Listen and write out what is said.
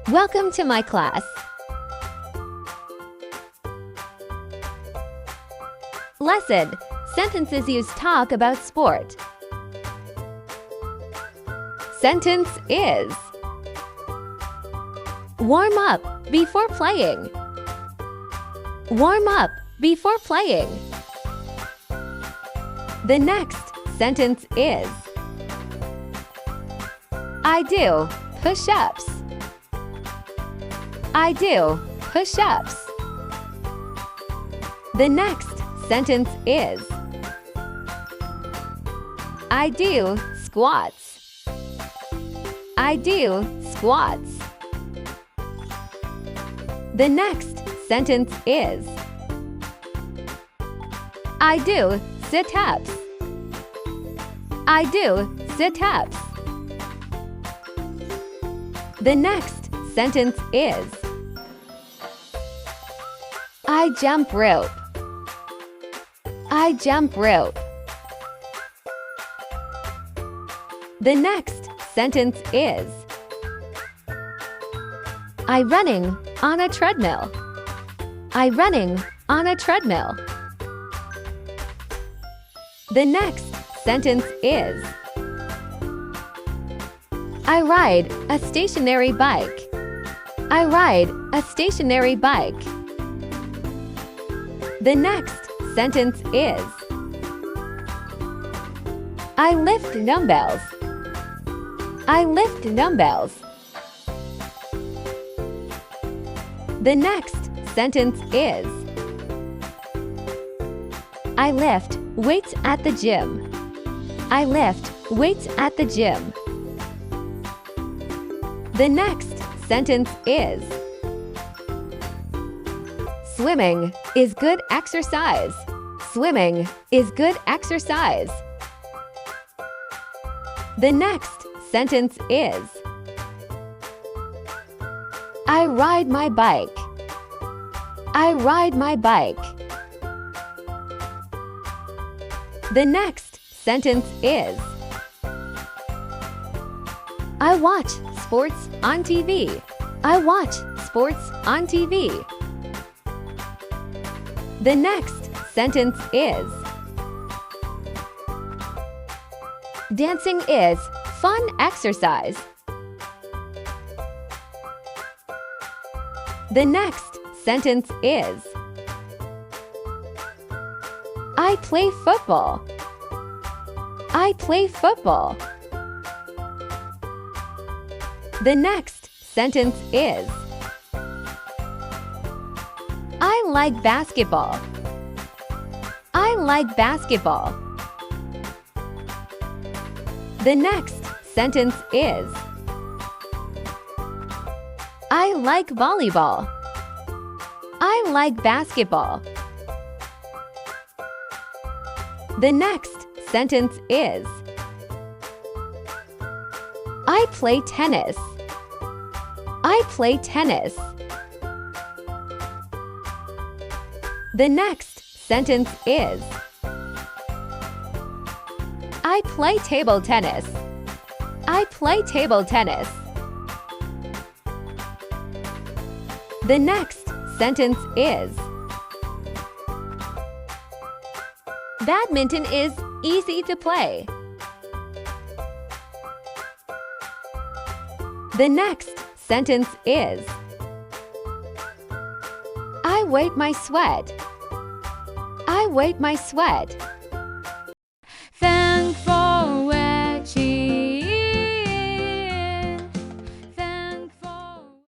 Welcome to my class. Lesson: sentences use talk about sport. Sentence is: warm up before playing. Warm up before playing. The next sentence is: I do push-ups. I do push-ups. The next sentence is: I do squats. I do squats. The next sentence is: I do sit-ups. I do sit-ups. The next sentence is: I jump rope. I jump rope. The next sentence is: I running on a treadmill. I running on a treadmill. The next sentence is: I ride a stationary bike. I ride a stationary bike. The next sentence is: I lift dumbbells. I lift dumbbells. The next sentence is: I lift weights at the gym. I lift weights at the gym. The next sentence is: swimming is good exercise. Swimming is good exercise. The next sentence is: I ride my bike. I ride my bike. The next sentence is: I watch sports on TV. I watch sports on TV. The next sentence is: dancing is fun exercise. The next sentence is: I play football. I play football. The next sentence is: I like basketball. I like basketball. The next sentence is: I like volleyball. I like basketball. The next sentence is: I play tennis. I play tennis. The next sentence is: I play table tennis. I play table tennis. The next sentence is: badminton is easy to play. The next sentence is: I wipe my sweat. I wipe my sweat.